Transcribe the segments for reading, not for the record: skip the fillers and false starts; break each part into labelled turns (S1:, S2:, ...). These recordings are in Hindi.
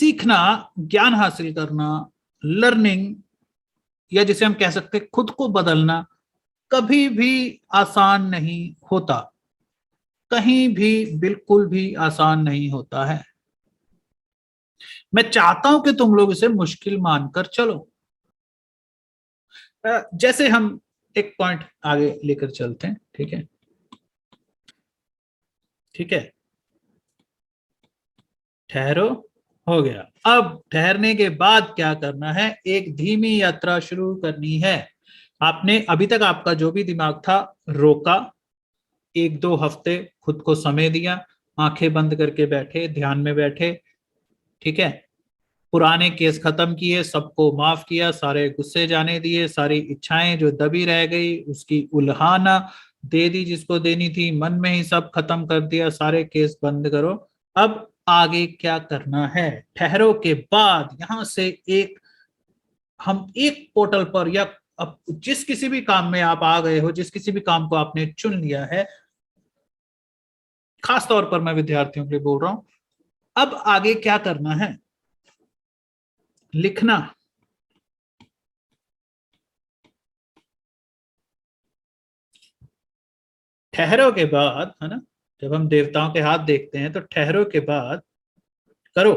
S1: सीखना, ज्ञान हासिल करना, लर्निंग, या जिसे हम कह सकते हैं खुद को बदलना, कभी भी आसान नहीं होता। कहीं भी बिल्कुल भी आसान नहीं होता है। मैं चाहता हूं कि तुम लोग इसे मुश्किल मानकर चलो। जैसे हम एक पॉइंट आगे लेकर चलते हैं, ठीक है? ठीक है, ठहरो, हो गया। अब ठहरने के बाद क्या करना है? एक धीमी यात्रा शुरू करनी है। आपने अभी तक आपका जो भी दिमाग था रोका, 1-2 हफ्ते खुद को समय दिया, आंखें बंद करके बैठे, ध्यान में बैठे, ठीक है? पुराने केस खत्म किए, सबको माफ किया, सारे गुस्से जाने दिए, सारी इच्छाएं जो दबी रह गई उसकी उल्हाना दे दी जिसको देनी थी, मन में ही सब खत्म कर दिया, सारे केस बंद करो। अब आगे क्या करना है? ठहरो के बाद यहां से हम एक पोर्टल पर, या अब जिस किसी भी काम में आप आ गए हो, जिस किसी भी काम को आपने चुन लिया है, खास तौर पर मैं विद्यार्थियों के लिए बोल रहा हूं, अब आगे क्या करना है? लिखना। ठहरो के बाद, है ना, जब हम देवताओं के हाथ देखते हैं तो ठहरो के बाद करो।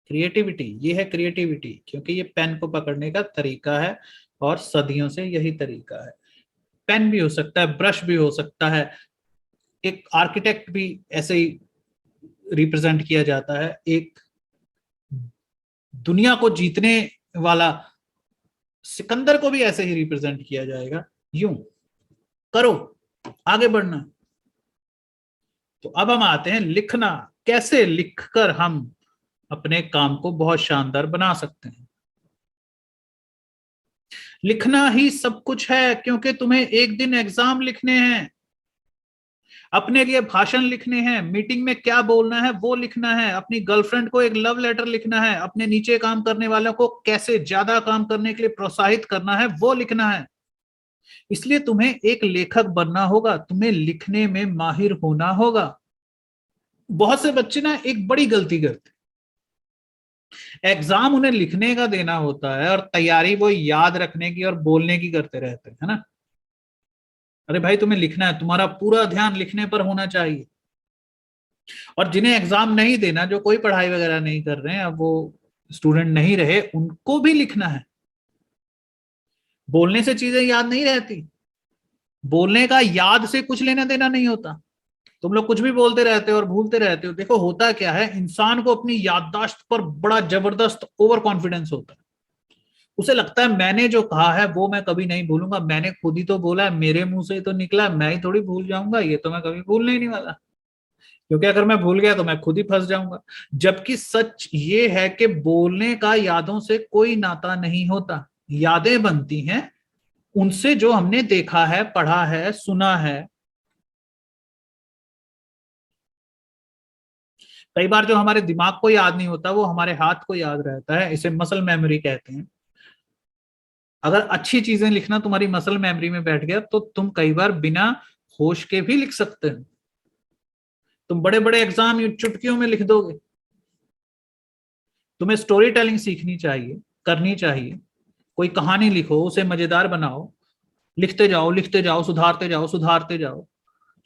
S1: क्रिएटिविटी, ये है क्रिएटिविटी, क्योंकि ये पेन को पकड़ने का तरीका है और सदियों से यही तरीका है। पेन भी हो सकता है, ब्रश भी हो सकता है, एक आर्किटेक्ट भी ऐसे ही रिप्रेजेंट किया जाता है, एक दुनिया को जीतने वाला सिकंदर को भी ऐसे ही रिप्रेजेंट किया जाएगा। यूं करो, आगे बढ़ना। तो अब हम आते हैं लिखना। कैसे लिखकर हम अपने काम को बहुत शानदार बना सकते हैं? लिखना ही सब कुछ है, क्योंकि तुम्हें एक दिन एग्जाम लिखने हैं, अपने लिए भाषण लिखने हैं, मीटिंग में क्या बोलना है वो लिखना है, अपनी गर्लफ्रेंड को एक लव लेटर लिखना है, अपने नीचे काम करने वालों को कैसे ज्यादा काम करने के लिए प्रोत्साहित करना है वो लिखना है। इसलिए तुम्हें एक लेखक बनना होगा, तुम्हें लिखने में माहिर होना होगा। बहुत से बच्चे ना एक बड़ी गलती करते, एग्जाम उन्हें लिखने का देना होता है और तैयारी वो याद रखने की और बोलने की करते रहते हैं, है ना? अरे भाई, तुम्हें लिखना है, तुम्हारा पूरा ध्यान लिखने पर होना चाहिए। और जिन्हें एग्जाम नहीं देना, जो कोई पढ़ाई वगैरह नहीं कर रहे हैं, अब वो स्टूडेंट नहीं रहे, उनको भी लिखना है। बोलने से चीजें याद नहीं रहती, बोलने का याद से कुछ लेना देना नहीं होता। तुम लोग कुछ भी बोलते रहते हो और भूलते रहते हो। देखो होता क्या है, इंसान को अपनी याददाश्त पर बड़ा जबरदस्त ओवर कॉन्फिडेंस होता है। उसे लगता है मैंने जो कहा है वो मैं कभी नहीं भूलूंगा, मैंने खुद ही तो बोला है, मेरे मुंह से ही तो निकला, मैं ही थोड़ी भूल जाऊंगा, ये तो मैं कभी भूलने ही नहीं वाला, क्योंकि अगर मैं भूल गया तो मैं खुद ही फंस जाऊंगा। जबकि सच ये है कि बोलने का यादों से कोई नाता नहीं होता। यादें बनती हैं उनसे जो हमने देखा है, पढ़ा है, सुना है। कई बार जो हमारे दिमाग को याद नहीं होता वो हमारे हाथ को याद रहता है, इसे मसल मेमोरी कहते हैं। अगर अच्छी चीजें लिखना तुम्हारी मसल मेमोरी में बैठ गया तो तुम कई बार बिना होश के भी लिख सकते हो। तुम बड़े बड़े एग्जाम चुटकियों में लिख दोगे। तुम्हें स्टोरी टेलिंग सीखनी चाहिए, करनी चाहिए। कोई कहानी लिखो, उसे मजेदार बनाओ, लिखते जाओ, लिखते जाओ, सुधारते जाओ, सुधारते जाओ।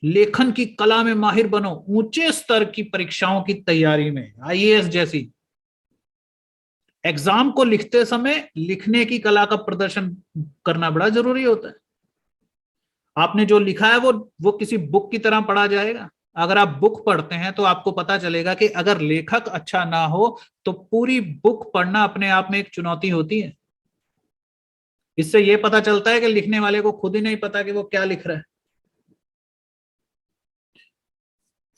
S1: लेखन की कला में माहिर बनो, ऊंचे स्तर की परीक्षाओं की तैयारी में, आईएएस जैसी। एग्जाम को लिखते समय लिखने की कला का प्रदर्शन करना बड़ा जरूरी होता है। आपने जो लिखा है वो किसी बुक की तरह पढ़ा जाएगा। अगर आप बुक पढ़ते हैं तो आपको पता चलेगा कि अगर लेखक अच्छा ना हो तो पूरी बुक पढ़ना अपने आप में एक चुनौती होती है। इससे यह पता चलता है कि लिखने वाले को खुद ही नहीं पता कि वो क्या लिख रहा है।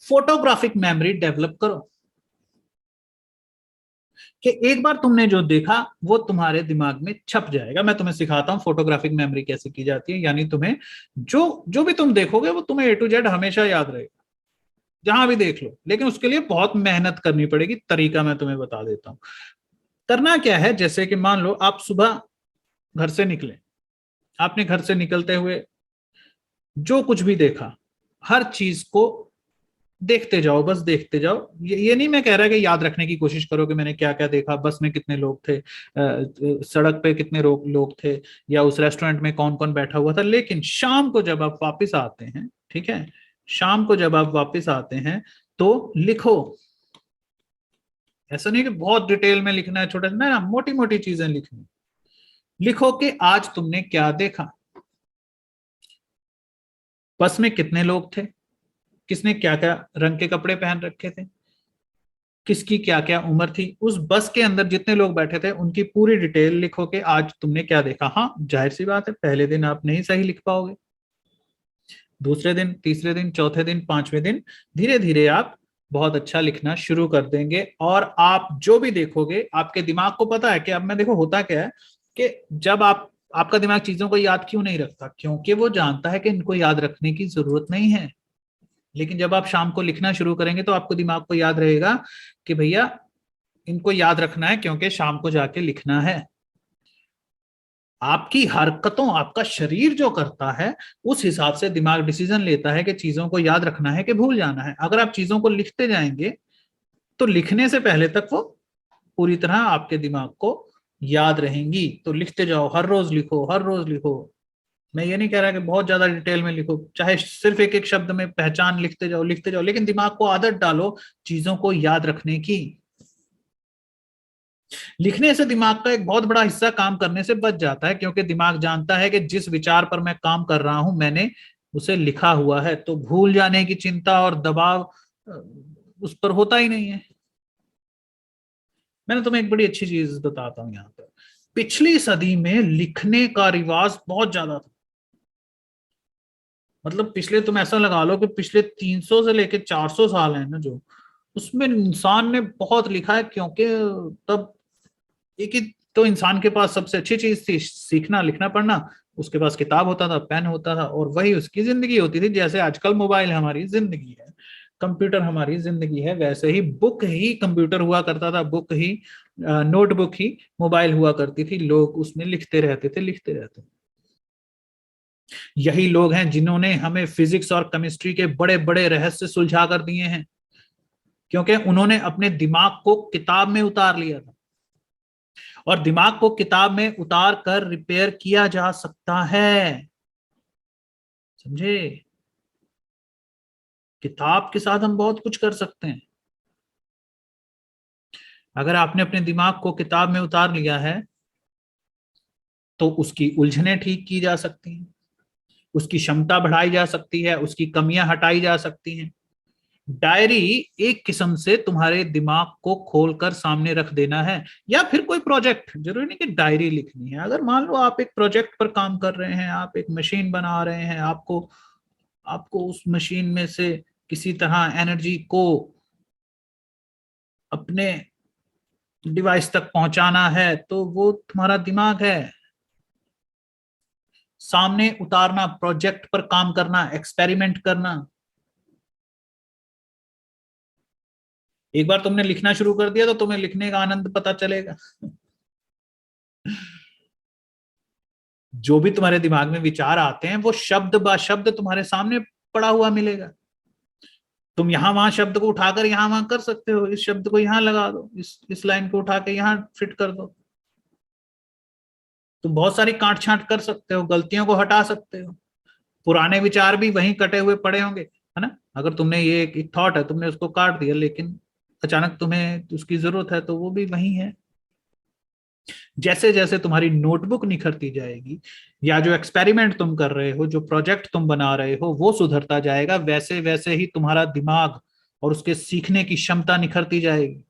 S1: फोटोग्राफिक मेमोरी डेवलप करो, कि एक बार तुमने जो देखा वो तुम्हारे दिमाग में छप जाएगा। मैं तुम्हें सिखाता हूं फोटोग्राफिक मेमोरी कैसे की जाती है। यानी तुम्हें जो जो भी तुम देखोगे वो तुम्हें A to Z हमेशा याद रहेगा, जहां भी देख लो। लेकिन उसके लिए बहुत मेहनत करनी पड़ेगी। तरीका मैं तुम्हें बता देता हूँ। करना क्या है, जैसे कि मान लो आप सुबह घर से निकले, आपने घर से निकलते हुए जो कुछ भी देखा, हर चीज को देखते जाओ, बस देखते जाओ। ये नहीं मैं कह रहा कि याद रखने की कोशिश करो कि मैंने क्या क्या देखा, बस में कितने लोग थे, सड़क पे कितने लोग थे, या उस रेस्टोरेंट में कौन कौन बैठा हुआ था। लेकिन शाम को जब आप वापस आते हैं, ठीक है, शाम को जब आप वापस आते हैं तो लिखो। ऐसा नहीं कि बहुत डिटेल में लिखना है, छोटा ना, मोटी मोटी चीजें लिखनी। लिखो कि आज तुमने क्या देखा, बस में कितने लोग थे, किसने क्या क्या रंग के कपड़े पहन रखे थे, किसकी क्या क्या उम्र थी, उस बस के अंदर जितने लोग बैठे थे उनकी पूरी डिटेल लिखो कि आज तुमने क्या देखा। हाँ, जाहिर सी बात है पहले दिन आप नहीं सही लिख पाओगे, दूसरे दिन, तीसरे दिन, चौथे दिन, पांचवें दिन धीरे धीरे आप बहुत अच्छा लिखना शुरू कर देंगे। और आप जो भी देखोगे, आपके दिमाग को पता है कि अब मैं देखो होता क्या है कि जब आपका दिमाग चीजों को याद क्यों नहीं रखता, क्योंकि वो जानता है कि इनको याद रखने की जरूरत नहीं है। लेकिन जब आप शाम को लिखना शुरू करेंगे तो आपको दिमाग को याद रहेगा कि भैया इनको याद रखना है, क्योंकि शाम को जाके लिखना है। आपकी हरकतों, आपका शरीर जो करता है उस हिसाब से दिमाग डिसीजन लेता है कि चीजों को याद रखना है कि भूल जाना है। अगर आप चीजों को लिखते जाएंगे तो लिखने से पहले तक वो पूरी तरह आपके दिमाग को याद रहेंगी। तो लिखते जाओ, हर रोज लिखो, हर रोज लिखो। मैं ये नहीं कह रहा कि बहुत ज्यादा डिटेल में लिखो, चाहे सिर्फ एक एक शब्द में पहचान लिखते जाओ, लिखते जाओ, लेकिन दिमाग को आदत डालो चीजों को याद रखने की। लिखने से दिमाग का एक बहुत बड़ा हिस्सा काम करने से बच जाता है, क्योंकि दिमाग जानता है कि जिस विचार पर मैं काम कर रहा हूं मैंने उसे लिखा हुआ है, तो भूल जाने की चिंता और दबाव उस पर होता ही नहीं है। मैंने तुम्हें एक बड़ी अच्छी चीज बताता हूँ यहाँ पर। पिछली सदी में लिखने का रिवाज बहुत ज्यादा था। मतलब पिछले, तुम ऐसा लगा लो कि पिछले 300 से लेके 400 साल है ना, जो उसमें इंसान ने बहुत लिखा है, क्योंकि तब एक ही तो इंसान के पास सबसे अच्छी चीज थी, सीखना, लिखना, पढ़ना। उसके पास किताब होता था, पेन होता था, और वही उसकी जिंदगी होती थी। जैसे आजकल मोबाइल हमारी जिंदगी है, कंप्यूटर हमारी जिंदगी है, वैसे ही बुक ही कंप्यूटर हुआ करता था, बुक ही नोटबुक ही मोबाइल हुआ करती थी। लोग उसमें लिखते रहते थे, लिखते रहते थे। यही लोग हैं जिन्होंने हमें फिजिक्स और केमिस्ट्री के बड़े बड़े रहस्य सुलझा कर दिए हैं, क्योंकि उन्होंने अपने दिमाग को किताब में उतार लिया था। और दिमाग को किताब में उतार कर रिपेयर किया जा सकता है, समझे? किताब के साथ हम बहुत कुछ कर सकते हैं। अगर आपने अपने दिमाग को किताब में उतार लिया है तो उसकी उलझनें ठीक की जा सकती हैं, उसकी क्षमता बढ़ाई जा सकती है, उसकी कमियां हटाई जा सकती हैं। डायरी एक किस्म से तुम्हारे दिमाग को खोलकर सामने रख देना है। या फिर कोई प्रोजेक्ट, जरूरी नहीं कि डायरी लिखनी है। अगर मान लो आप एक प्रोजेक्ट पर काम कर रहे हैं, आप एक मशीन बना रहे हैं, आपको आपको उस मशीन में से किसी तरह एनर्जी को अपने डिवाइस तक पहुंचाना है, तो वो तुम्हारा दिमाग है। सामने उतारना, प्रोजेक्ट पर काम करना, एक्सपेरिमेंट करना। एक बार तुमने लिखना शुरू कर दिया तो तुम्हें लिखने का आनंद पता चलेगा। जो भी तुम्हारे दिमाग में विचार आते हैं वो शब्द ब शब्द तुम्हारे सामने पड़ा हुआ मिलेगा। तुम यहां वहां शब्द को उठाकर यहां वहां कर सकते हो, इस शब्द को यहां लगा दो, इस लाइन को उठा के यहां फिट कर दो। तुम बहुत सारी काट छांट कर सकते हो, गलतियों को हटा सकते हो। पुराने विचार भी वहीं कटे हुए पड़े होंगे, है ना? अगर तुमने ये एक थॉट है, तुमने उसको काट दिया, लेकिन अचानक तुम्हें उसकी जरूरत है, तो वो भी वहीं है। जैसे जैसे तुम्हारी नोटबुक निखरती जाएगी, या जो एक्सपेरिमेंट तुम कर रहे हो, जो प्रोजेक्ट तुम बना रहे हो वो सुधरता जाएगा, वैसे वैसे ही तुम्हारा दिमाग और उसके सीखने की क्षमता निखरती जाएगी।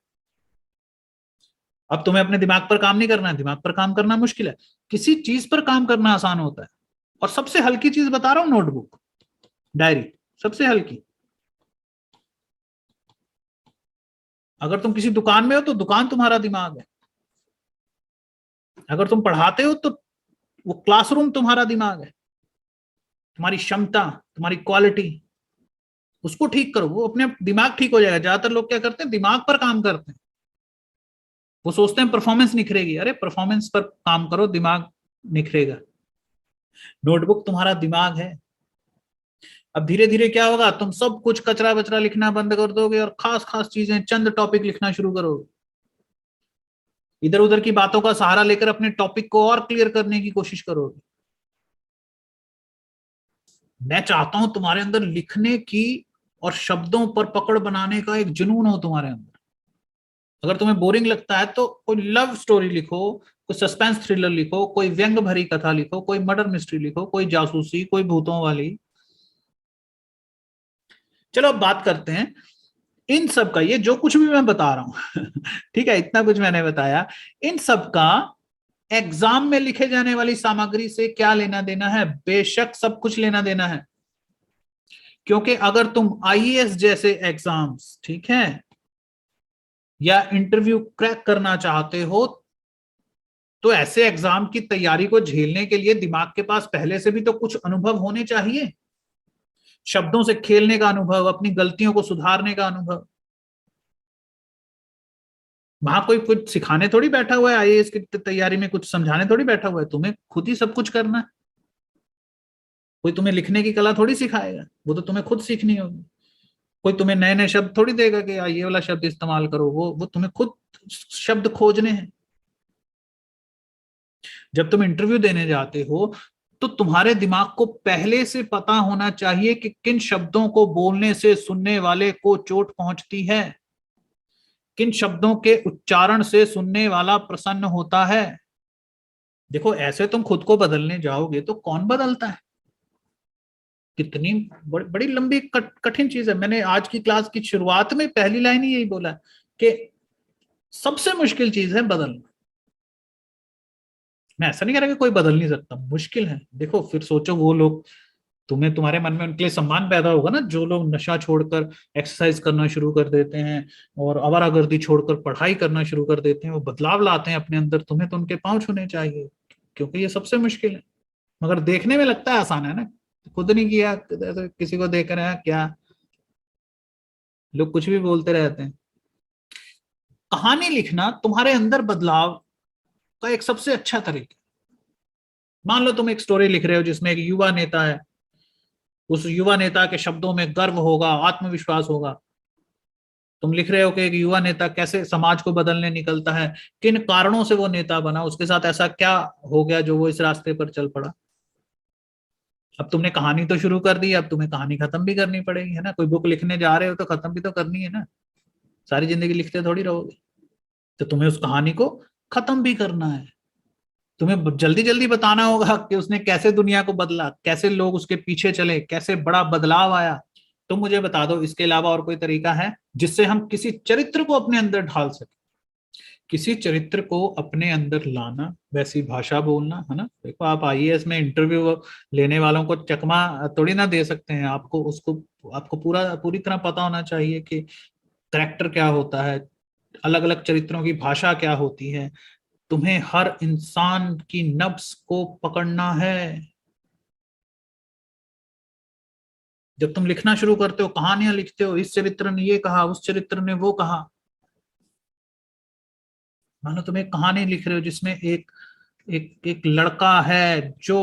S1: अब तुम्हें अपने दिमाग पर काम नहीं करना है, दिमाग पर काम करना मुश्किल है। किसी चीज पर काम करना आसान होता है। और सबसे हल्की चीज बता रहा हूं, नोटबुक, डायरी, सबसे हल्की। अगर तुम किसी दुकान में हो तो दुकान तुम्हारा दिमाग है। अगर तुम पढ़ाते हो तो वो क्लासरूम तुम्हारा दिमाग है। तुम्हारी क्षमता, तुम्हारी क्वालिटी, उसको ठीक करो, वो अपने दिमाग ठीक हो जाएगा। ज्यादातर लोग क्या करते हैं, दिमाग पर काम करते हैं। वो सोचते हैं परफॉर्मेंस निखरेगी। अरे परफॉर्मेंस पर काम करो, दिमाग निखरेगा। नोटबुक तुम्हारा दिमाग है। अब धीरे धीरे क्या होगा, तुम सब कुछ कचरा बचरा लिखना बंद कर दोगे और खास खास चीजें, चंद टॉपिक लिखना शुरू करोगे। इधर उधर की बातों का सहारा लेकर अपने टॉपिक को और क्लियर करने की कोशिश करोगे। मैं चाहता हूं तुम्हारे अंदर लिखने की और शब्दों पर पकड़ बनाने का एक जुनून हो तुम्हारे अंदर। अगर तुम्हें बोरिंग लगता है तो कोई लव स्टोरी लिखो, कोई सस्पेंस थ्रिलर लिखो, कोई व्यंग भरी कथा लिखो, कोई मर्डर मिस्ट्री लिखो, कोई जासूसी, कोई भूतों वाली। चलो अब बात करते हैं इन सब का, ये जो कुछ भी मैं बता रहा हूं ठीक है, इतना कुछ मैंने बताया, इन सब का एग्जाम में लिखे जाने वाली सामग्री से क्या लेना देना है? बेशक सब कुछ लेना देना है। क्योंकि अगर तुम आईएएस जैसे एग्जाम्स, ठीक है, या इंटरव्यू क्रैक करना चाहते हो, तो ऐसे एग्जाम की तैयारी को झेलने के लिए दिमाग के पास पहले से भी तो कुछ अनुभव होने चाहिए। शब्दों से खेलने का अनुभव, अपनी गलतियों को सुधारने का अनुभव। वहां कोई कुछ सिखाने थोड़ी बैठा हुआ है, आईएएस की तैयारी में कुछ समझाने थोड़ी बैठा हुआ है, तुम्हें खुद ही सब कुछ करना है। कोई तुम्हें लिखने की कला थोड़ी सिखाएगा, वो तो तुम्हें खुद सीखनी होगी। कोई तुम्हें नए नए शब्द थोड़ी देगा कि ये वाला शब्द इस्तेमाल करो, वो तुम्हें खुद शब्द खोजने हैं। जब तुम इंटरव्यू देने जाते हो तो तुम्हारे दिमाग को पहले से पता होना चाहिए कि किन शब्दों को बोलने से सुनने वाले को चोट पहुंचती है, किन शब्दों के उच्चारण से सुनने वाला प्रसन्न होता है। देखो ऐसे तुम खुद को बदलने जाओगे तो कौन बदलता है? कितनी बड़ी लंबी कठिन चीज है। मैंने आज की क्लास की शुरुआत में पहली लाइन ही यही बोला कि सबसे मुश्किल चीज है बदलना। मैं ऐसा नहीं कह रहा कि कोई बदल नहीं सकता, मुश्किल है। देखो फिर सोचो वो लोग, तुम्हें तुम्हारे मन में उनके लिए सम्मान पैदा होगा ना, जो लोग नशा छोड़कर एक्सरसाइज करना शुरू कर देते हैं और आवारागर्दी छोड़कर पढ़ाई करना शुरू कर देते हैं, वो बदलाव लाते हैं अपने अंदर, तुम्हें तो उनके पांव छूने चाहिए, क्योंकि ये सबसे मुश्किल है। मगर देखने में लगता है आसान है ना, खुद नहीं किया, किसी को देख रहे हैं क्या, लोग कुछ भी बोलते रहते हैं। कहानी लिखना तुम्हारे अंदर बदलाव का एक सबसे अच्छा तरीका। मान लो तुम एक स्टोरी लिख रहे हो जिसमें एक युवा नेता है, उस युवा नेता के शब्दों में गर्व होगा, आत्मविश्वास होगा। तुम लिख रहे हो कि एक युवा नेता कैसे समाज को बदलने निकलता है, किन कारणों से वो नेता बना, उसके साथ ऐसा क्या हो गया जो वो इस रास्ते पर चल पड़ा। अब तुमने कहानी तो शुरू कर दी, अब तुम्हें कहानी खत्म भी करनी पड़ेगी, है ना। कोई बुक लिखने जा रहे हो तो खत्म भी तो करनी है ना, सारी जिंदगी लिखते थोड़ी रहोगे। तो तुम्हें उस कहानी को खत्म भी करना है। तुम्हें जल्दी जल्दी बताना होगा कि उसने कैसे दुनिया को बदला, कैसे लोग उसके पीछे चले, कैसे बड़ा बदलाव आया। तुम मुझे बता दो इसके अलावा और कोई तरीका है जिससे हम किसी चरित्र को अपने अंदर ढाल सके, किसी चरित्र को अपने अंदर लाना, वैसी भाषा बोलना, है ना। देखो आप आईएएस में इंटरव्यू लेने वालों को चकमा थोड़ी ना दे सकते हैं, आपको उसको आपको पूरी तरह पता होना चाहिए कि करेक्टर क्या होता है, अलग अलग चरित्रों की भाषा क्या होती है। तुम्हें हर इंसान की नब्ज को पकड़ना है। जब तुम लिखना शुरू करते हो, कहानियां लिखते हो, इस चरित्र ने ये कहा, उस चरित्र ने वो कहा। मानो तुम एक कहानी लिख रहे हो जिसमें एक एक एक लड़का है जो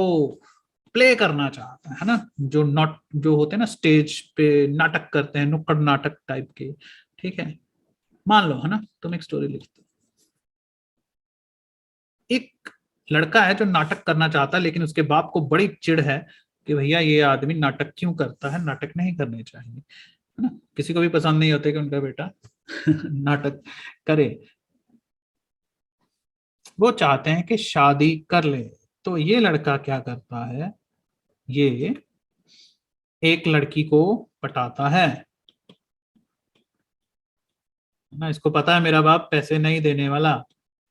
S1: प्ले करना चाहता है ना, जो नॉट जो होते हैं ना स्टेज पे नाटक करते हैं, नुक्कड़ नाटक टाइप के, ठीक है। मान लो, है ना, तुम एक स्टोरी लिखते हो, एक लड़का है जो नाटक करना चाहता है, लेकिन उसके बाप को बड़ी चिढ़ है कि भैया ये आदमी नाटक क्यों करता है, नाटक नहीं करने चाहिए, है ना। किसी को भी पसंद नहीं होता कि उनका बेटा नाटक करे। वो चाहते हैं कि शादी कर ले। तो ये लड़का क्या करता है, ये एक लड़की को पटाता है ना। इसको पता है मेरा बाप पैसे नहीं देने वाला,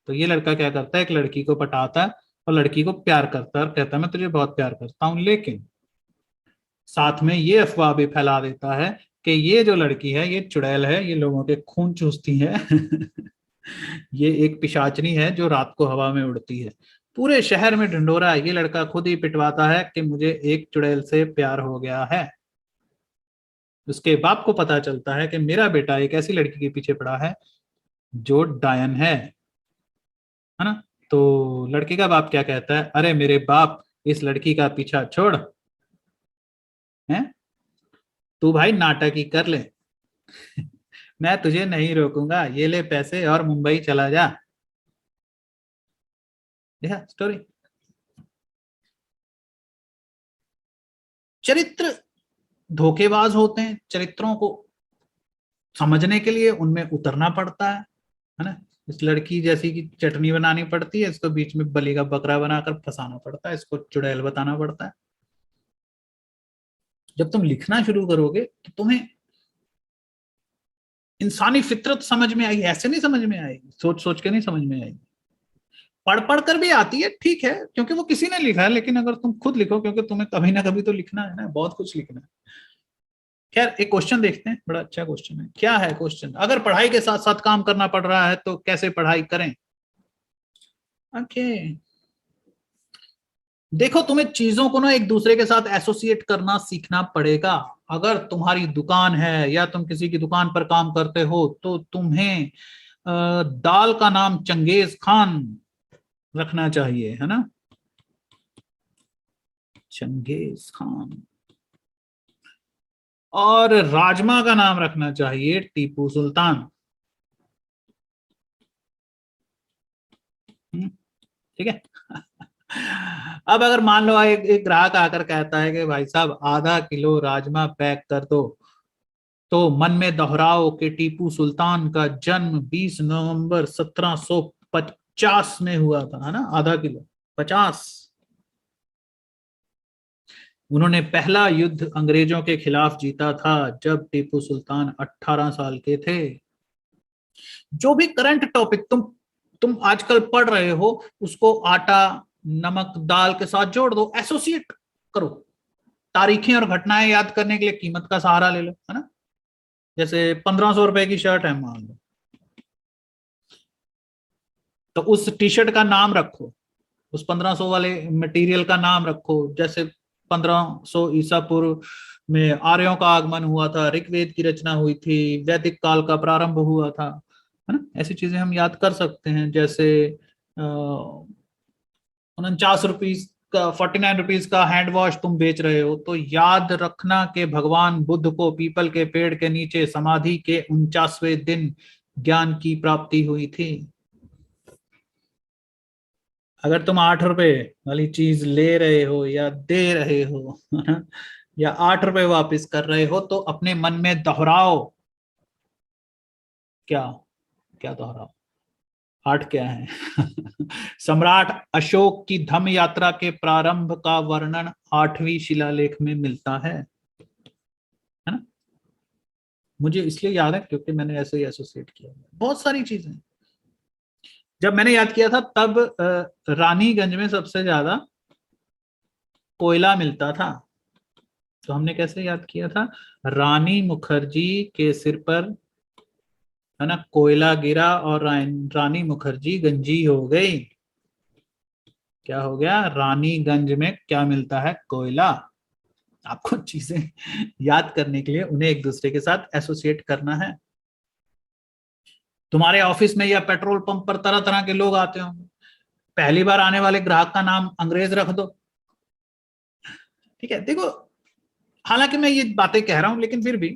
S1: तो ये लड़का क्या करता है, एक लड़की को पटाता है और लड़की को प्यार करता है और कहता है मैं तुझे बहुत प्यार करता हूँ। लेकिन साथ में ये अफवाह भी फैला देता है कि ये जो लड़की है ये चुड़ैल है, ये लोगों के खून चूसती है ये एक पिशाचनी है जो रात को हवा में उड़ती है। पूरे शहर में ढिंढोरा है, ये लड़का खुद ही पिटवाता है कि मुझे एक चुड़ैल से प्यार हो गया है। उसके बाप को पता चलता है कि मेरा बेटा एक ऐसी लड़की के पीछे पड़ा है जो डायन है ना। तो लड़के का बाप क्या कहता है, अरे मेरे बाप, इस लड़की का पीछा छोड़, है तू भाई नाटक ही कर ले। मैं तुझे नहीं रोकूंगा, ये ले पैसे और मुंबई चला जा। देखा स्टोरी। चरित्र धोखेबाज होते हैं, चरित्रों को समझने के लिए उनमें उतरना पड़ता है ना। इस लड़की जैसी की चटनी बनानी पड़ती है, इसको बीच में बलि का बकरा बनाकर फंसाना पड़ता है, इसको चुड़ैल बताना पड़ता है। जब तुम लिखना शुरू करोगे तो तुम्हें इंसानी फितरत समझ में आएगी, ऐसे नहीं समझ में आएगी, सोच सोच के नहीं समझ में आएगी। पढ़ पढ़ कर भी आती है, ठीक है, क्योंकि वो किसी ने लिखा है, लेकिन अगर तुम खुद लिखो, क्योंकि तुम्हें कभी ना कभी तो लिखना है ना, बहुत कुछ लिखना है। खैर एक क्वेश्चन देखते हैं, बड़ा अच्छा क्वेश्चन है। क्या है क्वेश्चन? अगर पढ़ाई के साथ साथ काम करना पड़ रहा है तो कैसे पढ़ाई करें? ओके, देखो तुम्हें चीजों को ना एक दूसरे के साथ एसोसिएट करना सीखना पड़ेगा। अगर तुम्हारी दुकान है या तुम किसी की दुकान पर काम करते हो तो तुम्हें दाल का नाम चंगेज खान रखना चाहिए, है ना, चंगेज खान। और राजमा का नाम रखना चाहिए टीपू सुल्तान। ठीक है। अब अगर मान लो एक ग्राहक आकर कहता है कि भाई साहब आधा किलो राजमा पैक कर दो, तो मन में दोहराओ कि टीपू सुल्तान का जन्म 20 नवंबर 1750 में हुआ था, है ना, आधा किलो 50। उन्होंने पहला युद्ध अंग्रेजों के खिलाफ जीता था जब टीपू सुल्तान 18 साल के थे। जो भी करंट टॉपिक तुम आजकल पढ़ रहे हो, उसको आटा नमक दाल के साथ जोड़ दो, एसोसिएट करो। तारीखें और घटनाएं याद करने के लिए कीमत का सहारा ले लो, है ना। जैसे 1500 रुपए की शर्ट है मान लो, तो उस टी शर्ट का नाम रखो, उस 1500 वाले मटेरियल का नाम रखो। जैसे 1500 ईसा पूर्व में आर्यों का आगमन हुआ था, ऋग्वेद की रचना हुई थी, वैदिक काल का प्रारंभ हुआ था, है ना। ऐसी चीजें हम याद कर सकते हैं। जैसे 49 रुपीज का 49 रुपीज का हैंड वॉश तुम बेच रहे हो, तो याद रखना कि भगवान बुद्ध को पीपल के पेड़ के नीचे समाधि के 49वें दिन ज्ञान की प्राप्ति हुई थी। अगर तुम 8 रुपए वाली चीज ले रहे हो या दे रहे हो, है ना, या 8 रुपए वापस कर रहे हो, तो अपने मन में दोहराओ। क्या? क्या दोहराओ? 8 क्या है? सम्राट अशोक की धम्म यात्रा के प्रारंभ का वर्णन 8वीं शिलालेख में मिलता है ना। मुझे इसलिए याद है क्योंकि मैंने ऐसे ही एसोसिएट किया। बहुत सारी चीजें जब मैंने याद किया था तब रानीगंज में सबसे ज्यादा कोयला मिलता था। तो हमने कैसे याद किया था? रानी मुखर्जी के सिर पर, है ना, कोयला गिरा और रानी मुखर्जी गंजी हो गई। क्या हो गया? रानीगंज में क्या मिलता है? कोयला। आपको चीजें याद करने के लिए उन्हें एक दूसरे के साथ एसोसिएट करना है। तुम्हारे ऑफिस में या पेट्रोल पंप पर तरह तरह के लोग आते होंगे, पहली बार आने वाले ग्राहक का नाम अंग्रेज रख दो। ठीक है, देखो, हालांकि मैं ये बातें कह रहा हूं, लेकिन फिर भी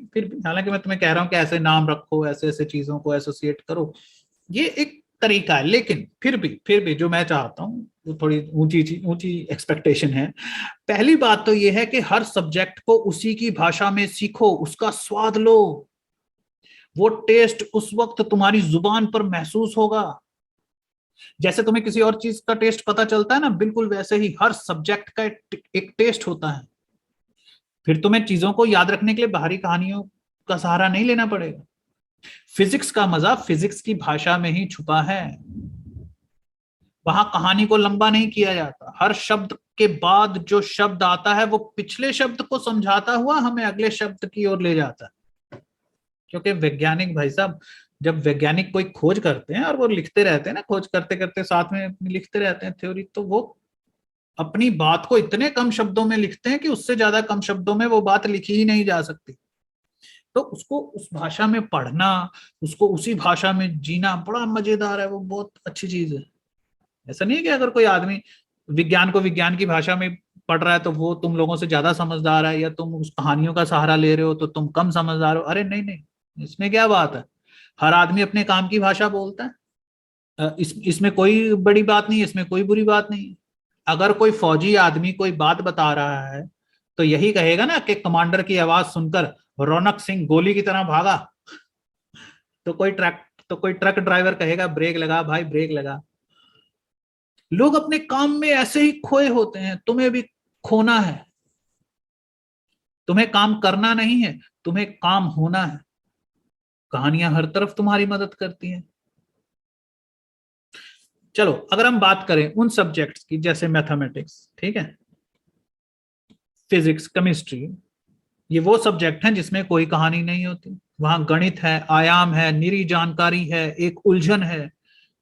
S1: हालांकि मैं तुम्हें कह रहा हूं कि ऐसे नाम रखो, ऐसे ऐसे चीजों को एसोसिएट करो, ये एक तरीका है। लेकिन फिर भी जो मैं चाहता हूँ वो थोड़ी ऊंची ऊंची एक्सपेक्टेशन है। पहली बात तो ये है कि हर सब्जेक्ट को उसी की भाषा में सीखो, उसका स्वाद लो। वो टेस्ट उस वक्त तुम्हारी जुबान पर महसूस होगा। जैसे तुम्हें किसी और चीज का टेस्ट पता चलता है ना, बिल्कुल वैसे ही हर सब्जेक्ट का एक टेस्ट होता है। फिर तुम्हें चीजों को याद रखने के लिए बाहरी कहानियों का सहारा नहीं लेना पड़ेगा। फिजिक्स का मजा फिजिक्स की भाषा में ही छुपा है। वहां कहानी को लंबा नहीं किया जाता, हर शब्द के बाद जो शब्द आता है वो पिछले शब्द को समझाता हुआ हमें अगले शब्द की ओर ले जाता है। क्योंकि वैज्ञानिक भाई साहब, जब वैज्ञानिक कोई खोज करते हैं और वो लिखते रहते हैं ना, खोज करते करते साथ में लिखते रहते हैं थ्योरी, तो वो अपनी बात को इतने कम शब्दों में लिखते हैं कि उससे ज्यादा कम शब्दों में वो बात लिखी ही नहीं जा सकती। तो उसको उस भाषा में पढ़ना, उसको उसी भाषा में जीना बड़ा मजेदार है, वो बहुत अच्छी चीज है। ऐसा नहीं है कि अगर कोई आदमी विज्ञान को विज्ञान की भाषा में पढ़ रहा है तो वो तुम लोगों से ज्यादा समझदार है, या तुम उस कहानियों का सहारा ले रहे हो तो तुम कम समझदार हो। अरे नहीं नहीं, इसमें क्या बात है, हर आदमी अपने काम की भाषा बोलता है। इसमें कोई बड़ी बात नहीं है, इसमें कोई बुरी बात नहीं है। अगर कोई फौजी आदमी कोई बात बता रहा है तो यही कहेगा ना कि कमांडर की आवाज सुनकर रौनक सिंह गोली की तरह भागा। तो कोई ट्रक ड्राइवर कहेगा ब्रेक लगा भाई, ब्रेक लगा। लोग अपने काम में ऐसे ही खोए होते हैं, तुम्हें भी खोना है। तुम्हें काम करना नहीं है, तुम्हें काम होना है। कहानियां हर तरफ तुम्हारी मदद करती हैं। चलो अगर हम बात करें उन सब्जेक्ट्स की, जैसे मैथमेटिक्स, ठीक है, फिजिक्स, केमिस्ट्री, ये वो सब्जेक्ट हैं जिसमें कोई कहानी नहीं होती। वहां गणित है, आयाम है, निरी जानकारी है, एक उलझन है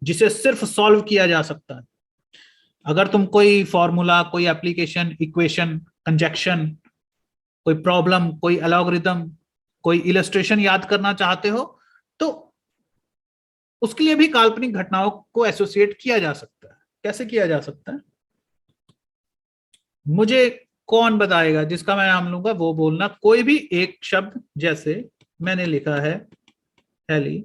S1: जिसे सिर्फ सॉल्व किया जा सकता है। अगर तुम कोई फॉर्मूला, कोई एप्लीकेशन, इक्वेशन, कंजक्शन, कोई प्रॉब्लम, कोई एल्गोरिथम, कोई इलस्ट्रेशन याद करना चाहते हो तो उसके लिए भी काल्पनिक घटनाओं को एसोसिएट किया जा सकता है। कैसे किया जा सकता है, मुझे कौन बताएगा? जिसका मैं नाम लूंगा वो बोलना कोई भी एक शब्द। जैसे मैंने लिखा है हेलीकॉप्टर,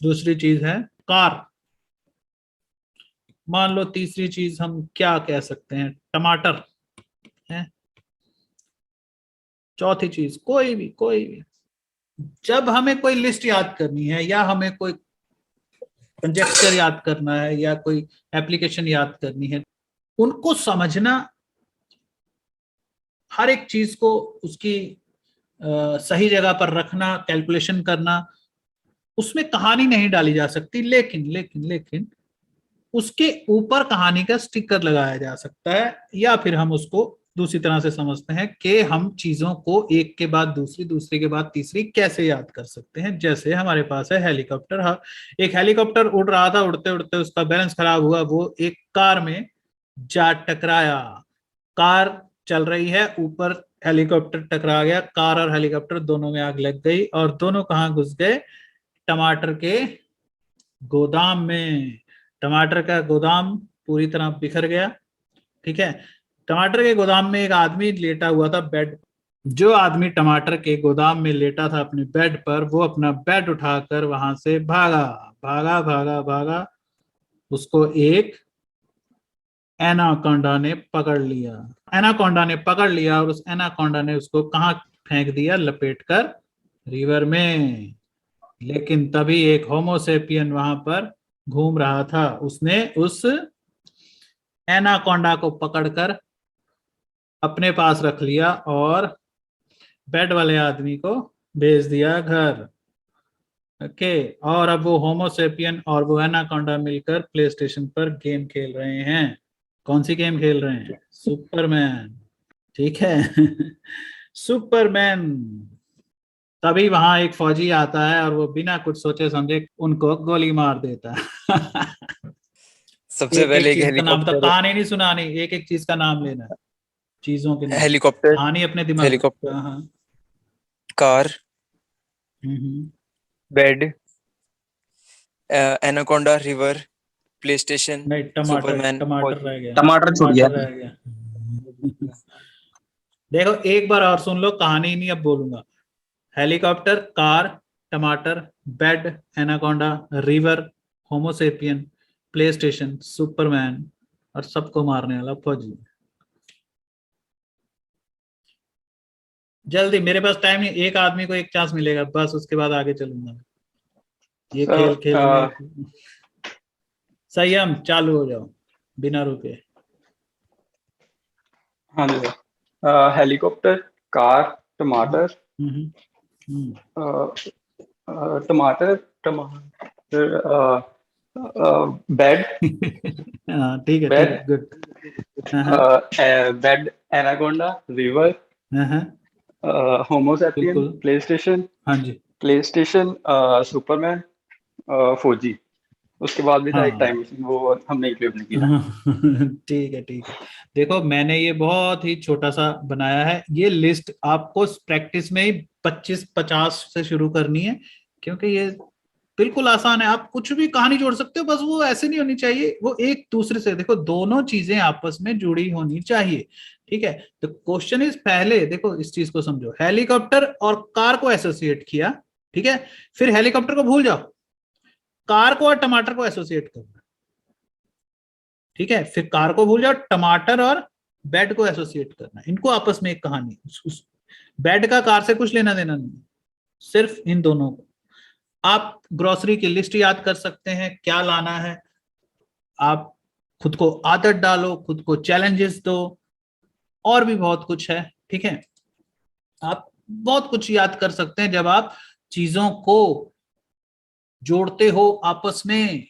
S1: दूसरी चीज है कार, मान लो तीसरी चीज हम क्या कह सकते हैं, टमाटर है, चौथी चीज कोई भी। जब हमें कोई लिस्ट याद करनी है, या हमें कोई कंजेक्चर याद करना है, या कोई एप्लीकेशन याद करनी है, उनको समझना, हर एक चीज को उसकी सही जगह पर रखना, कैलकुलेशन करना, उसमें कहानी नहीं डाली जा सकती। लेकिन उसके ऊपर कहानी का स्टिकर लगाया जा सकता है, या फिर हम उसको दूसरी तरह से समझते हैं कि हम चीजों को एक के बाद दूसरी, दूसरे के बाद तीसरी कैसे याद कर सकते हैं। जैसे हमारे पास है हेलीकॉप्टर। हाँ, एक हेलीकॉप्टर उड़ रहा था, उड़ते उड़ते उसका बैलेंस खराब हुआ, वो एक कार में जा टकराया। कार चल रही है, ऊपर हेलीकॉप्टर टकरा गया, कार और हेलीकॉप्टर दोनों में आग लग गई, और दोनों कहाँ घुस गए? टमाटर के गोदाम में। टमाटर का गोदाम पूरी तरह बिखर गया। ठीक है, टमाटर के गोदाम में एक आदमी लेटा हुआ था बेड। जो आदमी टमाटर के गोदाम में लेटा था अपने बेड पर, वो अपना बेड उठाकर वहां से भागा भागा भागा भागा। उसको एक एनाकोंडा ने पकड़ लिया। एनाकोंडा ने पकड़ लिया और उस एनाकोंडा ने उसको कहाँ फेंक दिया? लपेटकर रिवर में। लेकिन तभी एक होमोसेपियन वहां पर घूम रहा था। उसने उस एनाकोंडा को पकड़कर अपने पास रख लिया और बेड वाले आदमी को भेज दिया घर। ओके, और अब वो होमोसेपियन और वो एनाकोंडा मिलकर प्ले स्टेशन पर गेम खेल रहे हैं। कौन सी गेम खेल रहे हैं? सुपरमैन। ठीक है सुपरमैन। तभी वहां एक फौजी आता है और वो बिना कुछ सोचे समझे उनको गोली मार देता है
S2: सबसे
S1: एक एक
S2: पहले एक
S1: चीज का नाम, तो
S2: हेलीकॉप्टर।
S1: कहानी नहीं सुनानी, एक एक चीज का नाम लेना है, चीजों के नाम।
S2: हेलीकॉप्टर,
S1: कहानी अपने दिमाग में।
S2: हेलीकॉप्टर,
S1: हाँ हाँ।
S2: Car,
S1: hmm.
S2: Bed, anaconda, river, PlayStation,
S1: नहीं, टमाटर
S2: सुपरमैन,
S1: टमाटर
S2: फौजी।
S1: रह गया।
S3: टमाटर छूट गया।
S1: टमाटर रह गया देखो एक बार और सुन लो, कहानी नहीं अब बोलूंगा। हेलीकॉप्टर, कार, टमाटर, bed, anaconda, river, Homo sapien, play station, Superman, और सबको मारने वाला फौजी। जल्दी, मेरे पास टाइम नहीं, एक आदमी को एक चांस मिलेगा बस, उसके बाद आगे चलूंगा। ये खेल खेलने संयम, चालू हो जाओ बिना रुके।
S3: हाँ जी सर। हेलीकॉप्टर, कार, टमाटर,
S1: हम्म, हम्म,
S3: टमाटर टमाटर बेड
S1: हाँ ठीक है ठीक
S3: बेड
S1: है, गुड। हाँ
S3: बेड, एनाकोंडा, रिवर,
S1: हाँ हाँ,
S3: होमोसेपियन,
S1: बिल्कुल।
S3: प्ले स्टेशन,
S1: हाँ जी।
S3: सुपरमैन, फौजी। उसके बाद भी था एक
S1: हाँ
S3: टाइम मशीन, वो हमने इंक्लूड नहीं किया।
S1: ठीक है ठीक है। देखो मैंने ये बहुत ही छोटा सा बनाया है, ये लिस्ट आपको प्रैक्टिस में ही 25-50 से शुरू करनी है, क्योंकि ये बिल्कुल आसान है, आप कुछ भी कहानी जोड़ सकते हो, बस वो ऐसे नहीं होनी चाहिए, वो एक दूसरे से, देखो दोनों चीजें आपस में जुड़ी होनी चाहिए। ठीक है, तो क्वेश्चन इज, पहले देखो इस चीज को समझो, हेलीकॉप्टर और कार को एसोसिएट किया, ठीक है, फिर हेलीकॉप्टर को भूल जाओ, कार को और टमाटर को एसोसिएट करना, ठीक है, फिर कार को भूल जाओ, टमाटर और बेड को एसोसिएट करना, इनको आपस में एक कहानी, बेड का कार से कुछ लेना देना नहीं, सिर्फ इन दोनों को। आप ग्रोसरी की लिस्ट याद कर सकते हैं, क्या लाना है, आप खुद को आदत डालो, खुद को चैलेंजेस दो, और भी बहुत कुछ है। ठीक है, आप बहुत कुछ याद कर सकते हैं जब आप चीजों को जोड़ते हो आपस में,